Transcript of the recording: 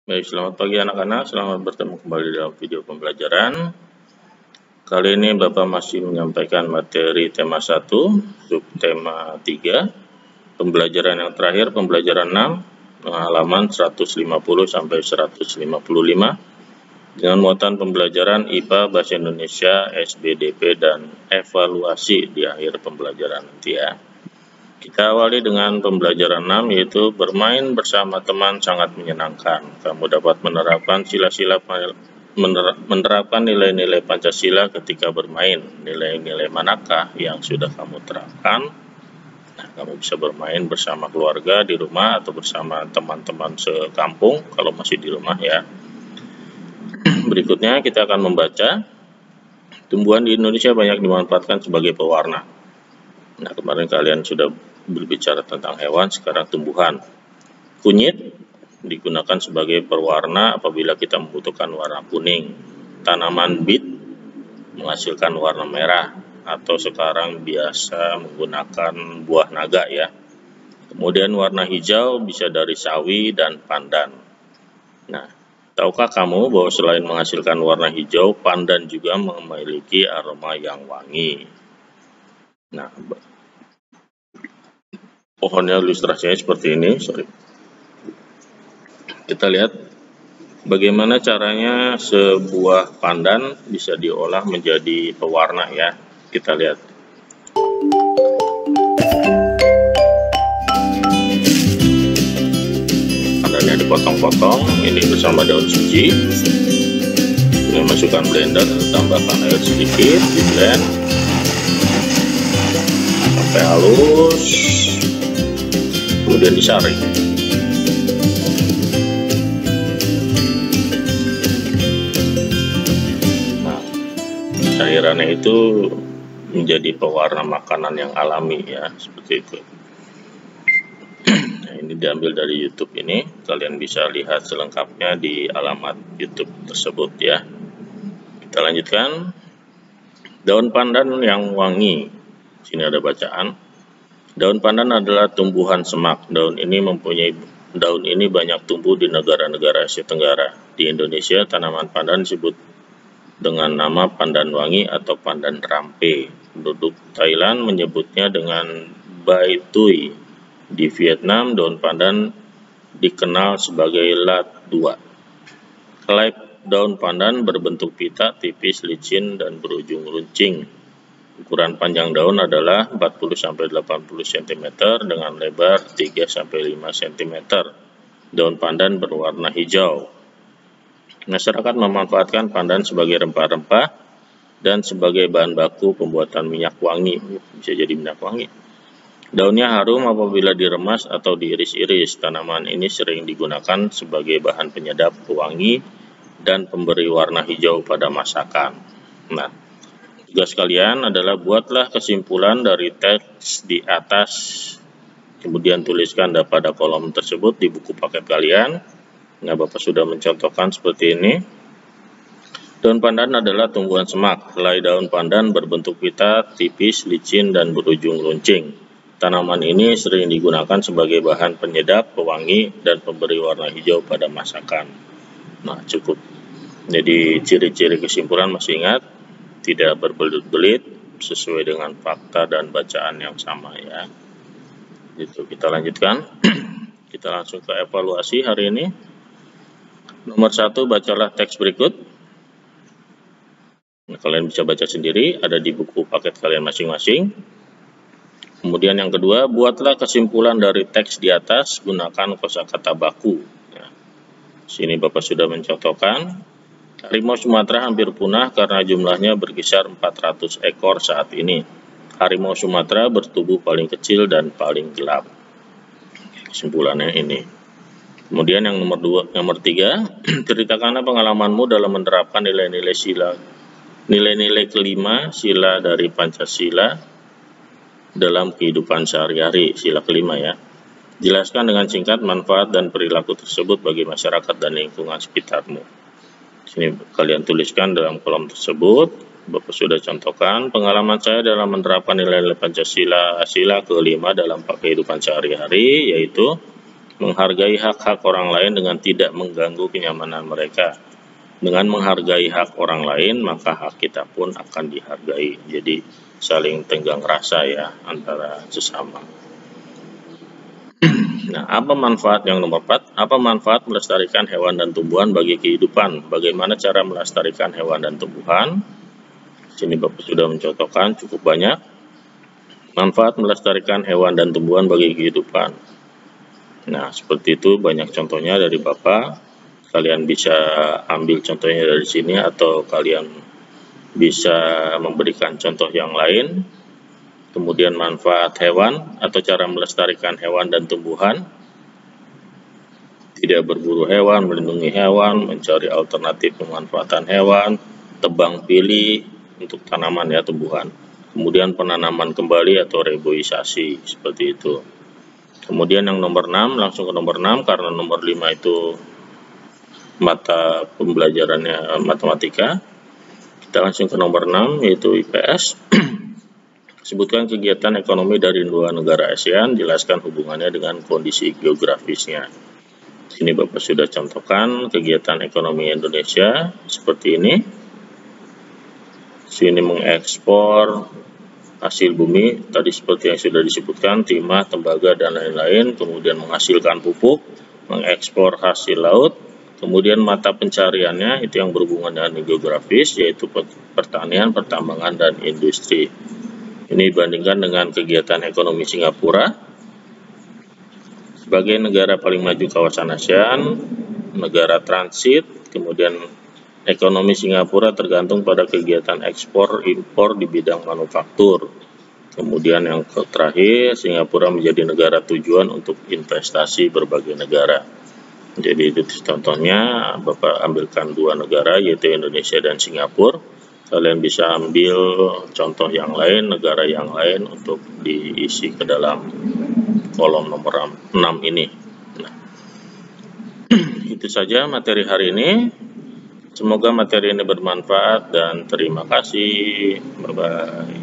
Baik, selamat pagi anak-anak, selamat bertemu kembali dalam video pembelajaran. Kali ini Bapak masih menyampaikan materi tema 1, subtema 3, pembelajaran yang terakhir, pembelajaran 6, halaman 150 sampai 155, dengan muatan pembelajaran IPA, Bahasa Indonesia, SBDP, dan evaluasi di akhir pembelajaran nanti ya. Kita awali dengan pembelajaran 6, yaitu bermain bersama teman sangat menyenangkan. Kamu dapat menerapkan menerapkan nilai-nilai Pancasila ketika bermain. Nilai-nilai manakah yang sudah kamu terapkan? Nah, kamu bisa bermain bersama keluarga di rumah atau bersama teman-teman sekampung kalau masih di rumah ya. Berikutnya kita akan membaca. Tumbuhan di Indonesia banyak dimanfaatkan sebagai pewarna. Nah, kemarin kalian sudah berbicara tentang hewan, sekarang tumbuhan. Kunyit digunakan sebagai pewarna apabila kita membutuhkan warna kuning. Tanaman bit menghasilkan warna merah, atau sekarang biasa menggunakan buah naga ya. Kemudian warna hijau bisa dari sawi dan pandan. Nah, tahukah kamu bahwa selain menghasilkan warna hijau, pandan juga memiliki aroma yang wangi. Nah, pohonnya ilustrasinya seperti ini. Kita lihat bagaimana caranya sebuah pandan bisa diolah menjadi pewarna ya. Kita lihat. Pandannya dipotong-potong, ini bersama daun suji. Kemudian masukkan blender, tambahkan air sedikit, di blend sampai halus. Kemudian disaring. Cairannya itu menjadi pewarna makanan yang alami ya, seperti itu. Nah, ini diambil dari YouTube ini, kalian bisa lihat selengkapnya di alamat YouTube tersebut ya. Kita lanjutkan. Daun pandan yang wangi. Sini ada bacaan. Daun pandan adalah tumbuhan semak. Daun ini banyak tumbuh di negara-negara Asia Tenggara. Di Indonesia, tanaman pandan disebut dengan nama pandan wangi atau pandan rampe. Penduduk Thailand menyebutnya dengan bai tui. Di Vietnam, daun pandan dikenal sebagai lat dua. Kelai daun pandan berbentuk pita, tipis, licin, dan berujung runcing. Ukuran panjang daun adalah 40-80 cm dengan lebar 3-5 cm. Daun pandan berwarna hijau. Masyarakat memanfaatkan pandan sebagai rempah-rempah dan sebagai bahan baku pembuatan minyak wangi. Bisa jadi minyak wangi. Daunnya harum apabila diremas atau diiris-iris. Tanaman ini sering digunakan sebagai bahan penyedap, pewangi, dan pemberi warna hijau pada masakan. Nah, tugas kalian adalah buatlah kesimpulan dari teks di atas. Kemudian tuliskan pada kolom tersebut di buku paket kalian. Nah, Bapak sudah mencontohkan seperti ini. Daun pandan adalah tumbuhan semak. Helai daun pandan berbentuk pita, tipis, licin, dan berujung runcing. Tanaman ini sering digunakan sebagai bahan penyedap, pewangi, dan pemberi warna hijau pada masakan. Nah, cukup. Jadi ciri-ciri kesimpulan masih ingat, tidak berbelit-belit, sesuai dengan fakta dan bacaan yang sama ya. Gitu, kita lanjutkan. Kita langsung ke evaluasi hari ini. Nomor 1, bacalah teks berikut. Nah, kalian bisa baca sendiri, ada di buku paket kalian masing-masing. Kemudian yang kedua, buatlah kesimpulan dari teks di atas, gunakan kosakata baku. Nah, sini Bapak sudah mencontohkan. Harimau Sumatera hampir punah karena jumlahnya berkisar 400 ekor saat ini. Harimau Sumatera bertubuh paling kecil dan paling gelap. Kesimpulannya ini. Kemudian yang nomor 3, ceritakanlah pengalamanmu dalam menerapkan nilai-nilai kelima sila dari Pancasila dalam kehidupan sehari-hari, sila kelima ya. Jelaskan dengan singkat manfaat dan perilaku tersebut bagi masyarakat dan lingkungan sekitarmu. Sini kalian tuliskan dalam kolom tersebut. Bapak sudah contohkan pengalaman saya dalam menerapkan nilai-nilai Pancasila sila kelima dalam kehidupan sehari-hari, yaitu Menghargai hak-hak orang lain dengan tidak mengganggu kenyamanan mereka. Dengan menghargai hak orang lain, maka hak kita pun akan dihargai. Jadi saling tenggang rasa ya antara sesama. Nah, apa manfaat yang nomor 4? Apa manfaat melestarikan hewan dan tumbuhan bagi kehidupan? Bagaimana cara melestarikan hewan dan tumbuhan? Sini Bapak sudah mencontohkan cukup banyak. Manfaat melestarikan hewan dan tumbuhan bagi kehidupan. Nah, seperti itu banyak contohnya dari Bapak. Kalian bisa ambil contohnya dari sini atau kalian bisa memberikan contoh yang lain. Kemudian manfaat hewan atau cara melestarikan hewan dan tumbuhan. Tidak berburu hewan, melindungi hewan, mencari alternatif pemanfaatan hewan, tebang pilih untuk tanaman ya tumbuhan. Kemudian penanaman kembali atau reboisasi seperti itu. Kemudian yang nomor 6, langsung ke nomor 6 karena nomor 5 itu mata pembelajarannya matematika. Kita langsung ke nomor 6 yaitu IPS. Sebutkan kegiatan ekonomi dari 2 negara ASEAN, jelaskan hubungannya dengan kondisi geografisnya. Sini Bapak sudah contohkan kegiatan ekonomi Indonesia seperti ini. Sini mengekspor hasil bumi, tadi seperti yang sudah disebutkan, timah, tembaga, dan lain-lain. Kemudian menghasilkan pupuk, mengekspor hasil laut. Kemudian mata pencariannya itu yang berhubungan dengan geografis, yaitu pertanian, pertambangan, dan industri. Ini dibandingkan dengan kegiatan ekonomi Singapura. Sebagai negara paling maju kawasan ASEAN, negara transit, kemudian ekonomi Singapura tergantung pada kegiatan ekspor impor di bidang manufaktur. Kemudian yang terakhir, Singapura menjadi negara tujuan untuk investasi berbagai negara. Jadi itu contohnya, Bapak ambilkan 2 negara yaitu Indonesia dan Singapura. Kalian bisa ambil contoh yang lain, negara yang lain untuk diisi ke dalam kolom nomor 6 ini. Nah, itu saja materi hari ini. Semoga materi ini bermanfaat dan terima kasih. Bye-bye.